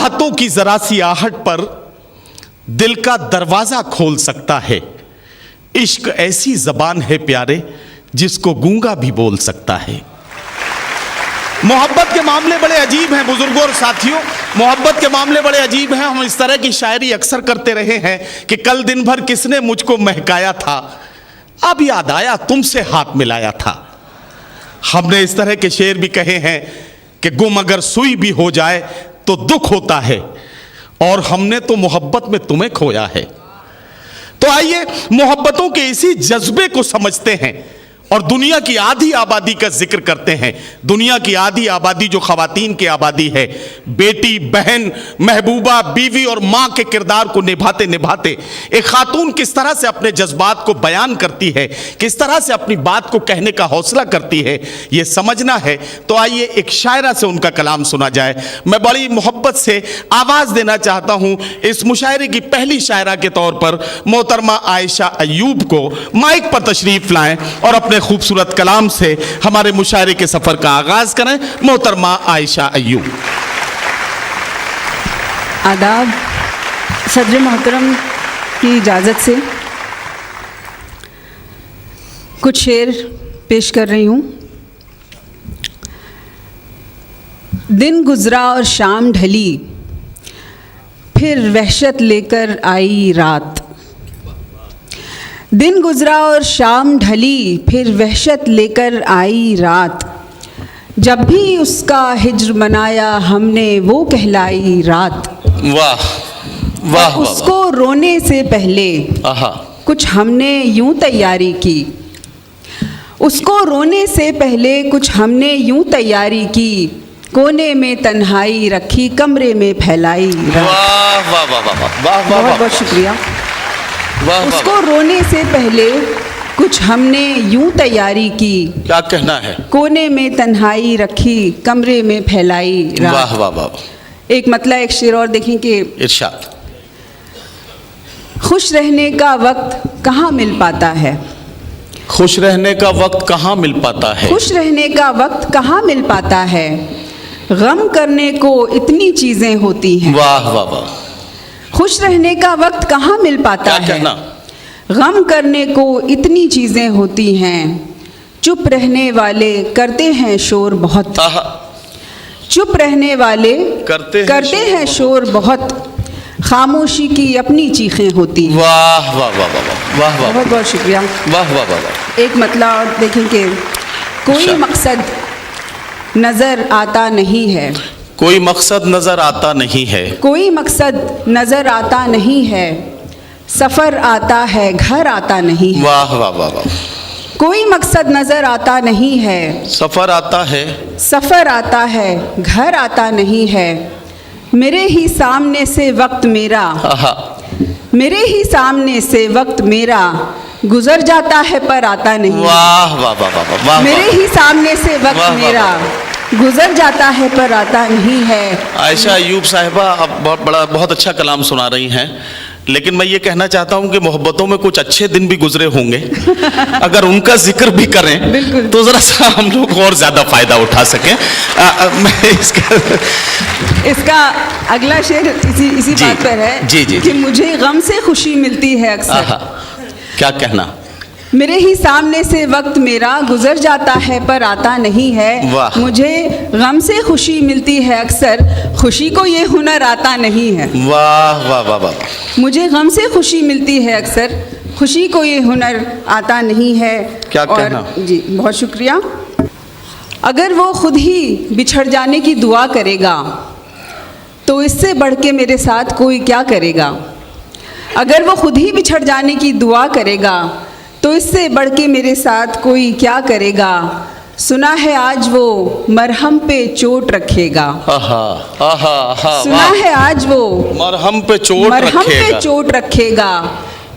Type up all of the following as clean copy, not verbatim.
हाथों की जरा सी आहट पर दिल का दरवाजा खोल सकता है। इश्क ऐसी जबान है प्यारे जिसको गूंगा भी बोल सकता है। मोहब्बत के मामले बड़े अजीब हैं बुजुर्गों और साथियों, मोहब्बत के मामले बड़े अजीब हैं। हम इस तरह की शायरी अक्सर करते रहे हैं कि कल दिन भर किसने मुझको महकाया था, अब याद आया तुमसे हाथ मिलाया था। हमने इस तरह के शेर भी कहे हैं कि गुम अगर सुई भी हो जाए तो दुख होता है, और हमने तो मोहब्बत में तुम्हें खोया है। तो आइए मोहब्बतों के इसी जज्बे को समझते हैं और दुनिया की आधी आबादी का जिक्र करते हैं। दुनिया की आधी आबादी जो खवातीन की आबादी है, बेटी, बहन, महबूबा, बीवी और माँ के किरदार को निभाते निभाते एक खातून किस तरह से अपने जज्बात को बयान करती है, किस तरह से अपनी बात को कहने का हौसला करती है, ये समझना है। तो आइए एक शायरा से उनका कलाम सुना जाए। मैं बड़ी मोहब्बत से आवाज़ देना चाहता हूँ इस मुशायरे की पहली शायरा के तौर पर मोहतरमा आयशा अय्यूब को माइक पर तशरीफ लाएं और अपने खूबसूरत कलाम से हमारे मुशायरे के सफर का आगाज करें। मोहतरमा आयशा अय्यूब। आदाब। सदर मोहतरम की इजाज़त से कुछ शेर पेश कर रही हूँ। दिन गुजरा और शाम ढली, फिर वहशत लेकर आई रात। दिन गुजरा और शाम ढली, फिर वहशत लेकर आई रात। जब भी उसका हिज्र मनाया हमने वो कहलाई रात। वाह वाह। उसको रोने से पहले कुछ हमने यूं तैयारी की। उसको रोने से पहले कुछ हमने यूं तैयारी की। कोने में तन्हाई रखी, कमरे में फैलाई रात। वाह वाह वाह वाह वाह। बहुत बहुत शुक्रिया। उसको रोने से पहले कुछ हमने यूं तैयारी की। क्या कहना है? कोने में तन्हाई रखी, कमरे में फैलाई रात। वाह वाह वाह। एक मतलब एक शेर और देखें कि इरशाद। खुश रहने का वक्त कहाँ मिल पाता है। खुश रहने का वक्त कहाँ मिल पाता है। खुश रहने का वक्त कहाँ मिल पाता है। गम करने को इतनी चीजें होती हैं। वाह वाह वाह। खुश रहने का वक्त कहाँ मिल पाता है। गम करने को इतनी चीज़ें होती हैं। चुप रहने वाले करते हैं शोर बहुत। चुप रहने वाले करते हैं शोर बहुत। खामोशी की अपनी चीखें होती हैं। वाह वाह वाह वाह वाह। बहुत बहुत शुक्रिया। वाह वाह वाह। एक मतलब और देखें कि कोई मकसद नज़र आता नहीं है। कोई मकसद नजर आता नहीं है। कोई मकसद नजर आता नहीं है। सफर आता है घर आता नहीं है। वाह वाह वाह वाह। कोई मकसद नजर आता नहीं है। सफर आता है। सफर आता है घर आता नहीं है। मेरे ही सामने से वक्त मेरा, मेरे ही सामने से वक्त मेरा गुजर जाता है पर आता नहीं। वाह वाह वाह वाह। मेरे ही सामने से वक्त मेरा गुजर जाता है पर आता नहीं है। आयशा अय्यूब साहिबा आप बहुत अच्छा कलाम सुना रही हैं, लेकिन मैं ये कहना चाहता हूँ कि मोहब्बतों में कुछ अच्छे दिन भी गुजरे होंगे। अगर उनका जिक्र भी करें तो जरा सा हम लोग और ज्यादा फायदा उठा सकें। मैं इसका अगला शेर इसी बात पर है। जी जी कि मुझे गम से खुशी मिलती है अक्सर। क्या कहना? मेरे ही सामने से वक्त मेरा गुजर जाता है पर आता नहीं है। मुझे गम से खुशी मिलती है अक्सर, खुशी को ये हुनर आता नहीं है। वाह वाह वाह वाह। मुझे गम से खुशी मिलती है अक्सर, खुशी को ये हुनर आता नहीं है। क्या कहना? जी बहुत शुक्रिया। अगर वो खुद ही बिछड़ जाने की दुआ करेगा तो इससे बढ़ के मेरे साथ कोई क्या करेगा। अगर वो खुद ही बिछड़ जाने की दुआ करेगा तो इससे बढ़ के मेरे साथ कोई क्या करेगा। सुना है आज वो मरहम पे चोट रखेगा। सुना है आज वो मरहम पे चोट रखेगा।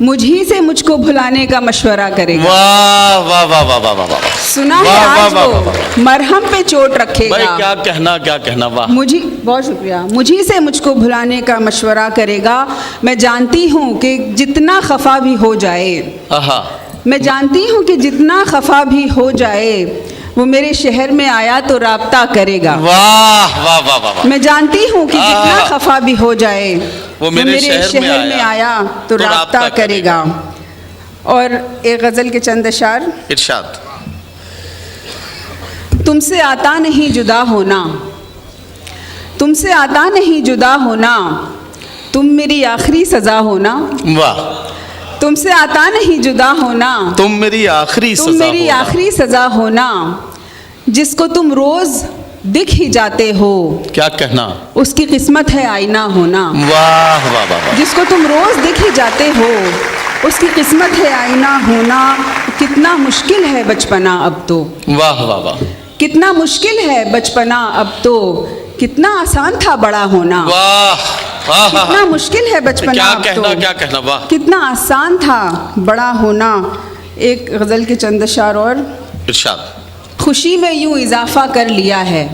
मुझी से मुझको भुलाने का मशवरा करेगा। वाह वाह वाह वाह वाह वाह। सुना है आज वो मरहम पे चोट रखेगा। भाई क्या कहना। वाह। मुझी बहुत शुक्रिया। मुझी से मुझको भुलाने का मशवरा करेगा। मैं जानती हूँ कि जितना खफा भी हो जाए, मैं जानती हूँ कि जितना खफा भी हो जाए, वो मेरे शहर में आया तो राब्ता करेगा। वाह वाह वाह वाह वाह। मैं जानती हूँ कि जितना खफा भी हो जाए वो मेरे शहर में आया तो राब्ता करेगा। और एक गज़ल के चंद अशार। इरशाद। तुमसे आता नहीं जुदा होना, तुमसे आता नहीं जुदा होना, तुम मेरी आखिरी सज़ा होना। वाह। तुमसे आता नहीं जुदा होना, तुम मेरी आखिरी तुम मेरी आखिरी सज़ा होना, जिसको तुम रोज़ दिख ही जाते हो, क्या कहना, उसकी किस्मत है आईना होना। वाह वाह वाह। जिसको तुम रोज़ दिख ही जाते हो, उसकी किस्मत है आईना होना। कितना मुश्किल है बचपना अब तो, वाह वाह वाह। कितना मुश्किल है बचपना अब तो, कितना आसान था बड़ा होना। वाह। कितना मुश्किल है बचपना क्या अब कहना, तो, क्या कहना, वाह। कितना आसान था बड़ा होना। एक गज़ल के चंद अशार और। इरशाद। खुशी में यूं इजाफा कर लिया है,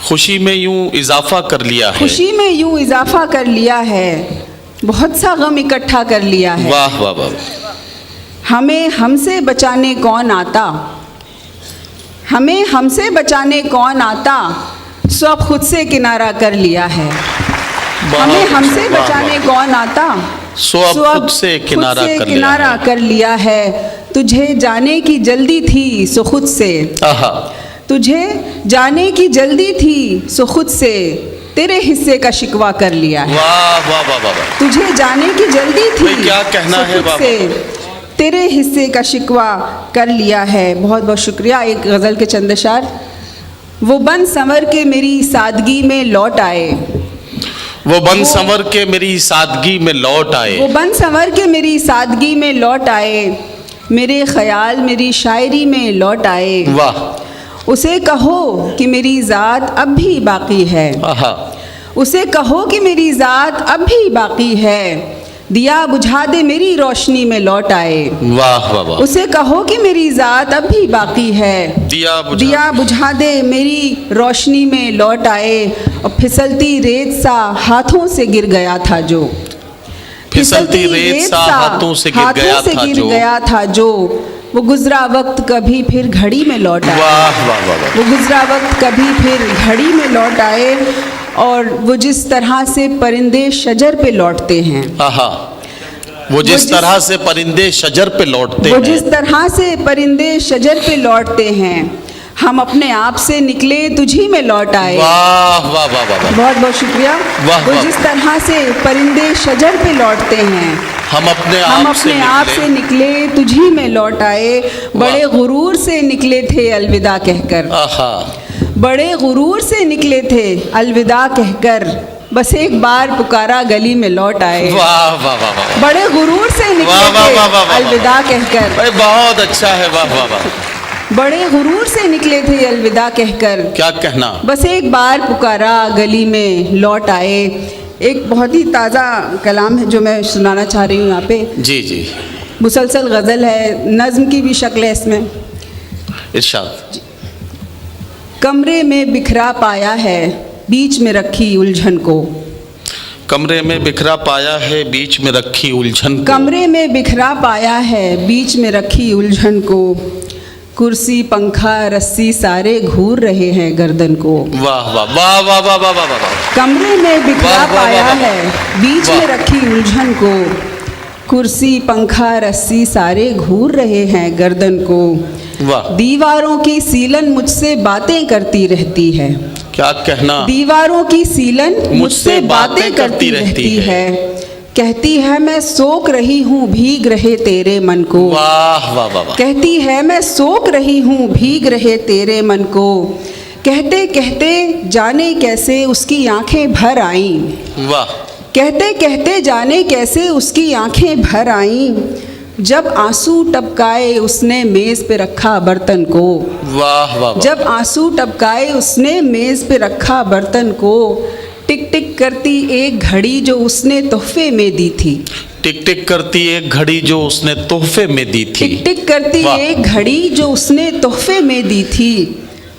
खुशी में यूं इजाफा कर लिया है, खुशी में यूं इजाफा कर लिया है, बहुत सा गम इकट्ठा कर लिया है। वाह वाह वाह। हमें हमसे बचाने कौन आता, हमें हमसे बचाने कौन आता, सब खुद से किनारा कर लिया है। हमें हमसे बचाने कौन आता, सो अब खुद से किनारा कर लिया है। तुझे जाने की जल्दी थी सो खुद से, तुझे जाने की जल्दी थी सो खुद से, तेरे हिस्से का शिकवा कर लिया है। वाह वाह वाह वाह। तुझे जाने की जल्दी थी, क्या कहना है से तेरे हिस्से का शिकवा कर लिया है। बहुत बहुत शुक्रिया। एक गज़ल के चंद अशार। वो बन संवर के मेरी सादगी में लौट आए, वो बन संवर के मेरी सादगी में लौट आए, वो बन संवर के मेरी सादगी में लौट आए, मेरे ख्याल मेरी शायरी में लौट आए। वाह। उसे कहो कि मेरी ज़ात अब भी बाकी है, उसे कहो कि मेरी ज़ात अब भी बाकी है, दिया बुझा दे मेरी रोशनी में लौट आए। वाह वाह वाह। उसे कहो कि मेरी ज़ात अब भी बाकी है, दिया बुझा दे मेरी रोशनी में लौट आए। और फिसलती रेत सा हाथों से गिर गया था जो, फिसलती रेत सा हाथों से गिर गया था जो, वो गुजरा वक्त कभी फिर घड़ी में लौट आए। वाह वाह वाह। वो गुजरा वक्त कभी फिर घड़ी में लौट आए। और वो जिस तरह से परिंदे शजर पे लौटते हैं, वो जिस तरह से परिंदे शजर पे लौटते हैं, वो जिस तरह से परिंदे शजर पे लौटते हैं, हम अपने आप से निकले तुझी में लौट आए। वाह वाह वाह वाह। बहुत बहुत शुक्रिया। वो जिस तरह से परिंदे शजर पे लौटते हैं, हम अपने आप से निकले तुझी में लौट आए। बड़े गुरूर से निकले थे अलविदा कहकर, बड़े गुरूर से निकले थे अलविदा कहकर, बस एक बार पुकारा गली में लौट आए। वाह वाह वाह। बड़े गुरूर से निकले थे अलविदा कहकर। बहुत अच्छा है। वाह वाह वाह। बड़े गुरूर से निकले थे अलविदा कहकर, क्या कहना, बस एक बार पुकारा गली में लौट आए। एक बहुत ही ताज़ा कलाम है जो मैं सुनाना चाह रही हूँ यहाँ पे। जी जी। मुसलसल गज़ल है, नज़्म की भी शक्ल है इसमें। इरशाद। कमरे में बिखरा पाया है बीच में रखी उलझन को, कमरे में बिखरा पाया है बीच में रखी उलझन को, कमरे में बिखरा पाया है बीच में रखी उलझन को, कुर्सी पंखा रस्सी सारे घूर रहे हैं गर्दन को। वाह वाह वाह वाह वाह वाह वाह वाह। कमरे में बिखरा पाया है बीच में रखी उलझन को, कुर्सी पंखा रस्सी सारे घूर रहे हैं गर्दन को। वाह। दीवारों की सीलन मुझसे बातें करती रहती है, क्या कहना, दीवारों की सीलन मुझसे बातें करती रहती है, कहती है मैं सोख रही हूँ भीग रहे तेरे मन को। वाह वाह वाह। कहती है मैं सोख रही हूँ भीग रहे तेरे मन को, कहते कहते जाने कैसे उसकी आंखें भर आईं। वाह। कहते कहते जाने कैसे उसकी आंखें भर आईं, जब आंसू टपकाए उसने मेज़ पे रखा बर्तन को। वाह वाह। जब आंसू टपकाए उसने मेज़ पे रखा बर्तन को, टिक टिक करती एक घड़ी जो उसने तोहफे में दी थी, टिक टिक करती एक घड़ी जो उसने तोहफे में दी थी, टिक टिक करती एक घड़ी जो उसने तोहफे में दी थी,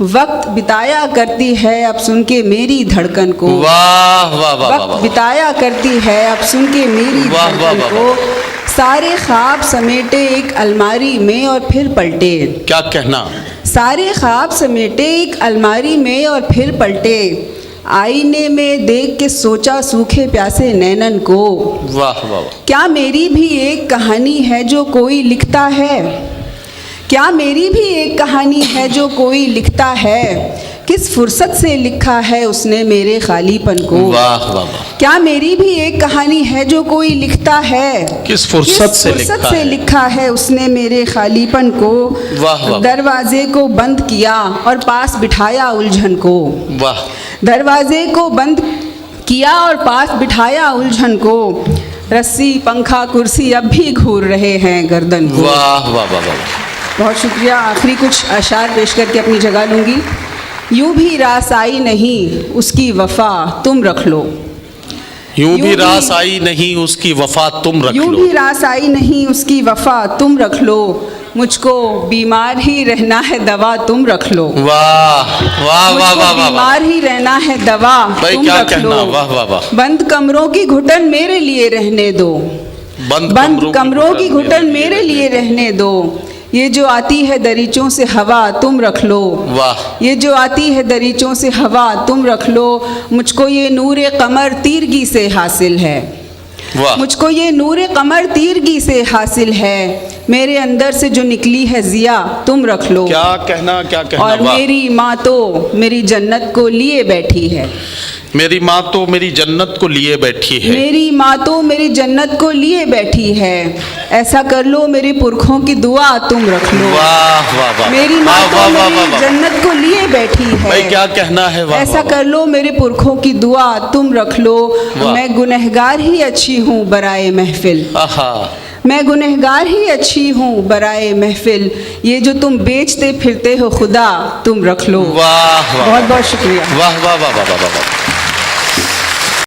वक्त बिताया करती है अब सुन के मेरी धड़कन को। वाह वाह वाह। वक्त बिताया करती है अब सुन के मेरी धड़कन को, सारे ख्वाब समेटे एक अलमारी में और फिर पलटे। क्या कहना, सारे ख्वाब समेटे एक अलमारी में और फिर पलटे, आईने में देख के सोचा सूखे प्यासे नैनन को। वाह वाह वाह। क्या मेरी भी एक कहानी है जो कोई लिखता है? क्या मेरी भी एक कहानी है जो कोई लिखता है? किस फुर्सत से लिखा है उसने मेरे खालीपन को। वाह वाह वाह। क्या मेरी भी एक कहानी है जो कोई लिखता है? किस फुर्सत से लिखा है उसने मेरे खालीपन को। वाह वाह। दरवाजे को बंद किया और पास बिठाया उलझन को। वाह। दरवाजे को बंद किया और पास बिठाया उलझन को। रस्सी पंखा कुर्सी अब भी घूर रहे हैं गर्दन को। वाह वाह वाह वाह। बहुत शुक्रिया। आखिरी कुछ अशार पेश करके अपनी जगह लूँगी। यूं भी रास आई नहीं उसकी वफा तुम रख लो। यूं भी रास आई नहीं उसकी वफा तुम रख लो। यूं भी रास आई नहीं उसकी वफा तुम रख लो। मुझको बीमार ही रहना है दवा तुम रख लो। वाह वाह वाह वाह वाह। बीमार ही रहना है दवा तुम रख लो। वाह वाह वाह। बंद कमरों की घुटन मेरे लिए रहने दो। बंद कमरों की घुटन मेरे लिए रहने दो। ये जो आती है दरीचों से हवा तुम रख लो। वाह। ये जो आती है दरीचों से हवा तुम रख लो। मुझको ये नूरे कमर तीरगी से हासिल है। वाह। मुझको ये नूरे कमर तीरगी से हासिल है। मेरे अंदर से जो निकली है जिया तुम रख लो। क्या कहना और मेरी माँ तो मेरी जन्नत को लिए बैठी है। मेरी माँ तो मेरी जन्नत को लिए बैठी है। मेरी माँ तो मेरी जन्नत को लिए बैठी है। ऐसा कर लो मेरे पुरखों की दुआ तुम रख लो। वाह वाह वाह। मेरी माँ तो मेरी जन्नत को लिए बैठी है। भाई क्या कहना है। वाह। ऐसा कर लो मेरे पुरखों की दुआ तुम रख लो। मैं गुनहगार ही अच्छी हूँ बराए महफिल। मैं गुनहगार ही अच्छी हूँ बराए महफिल। ये जो तुम बेचते फिरते हो खुदा तुम रख लो। वाह। बहुत बहुत शुक्रिया। वाह वाह वाह वाह वाह।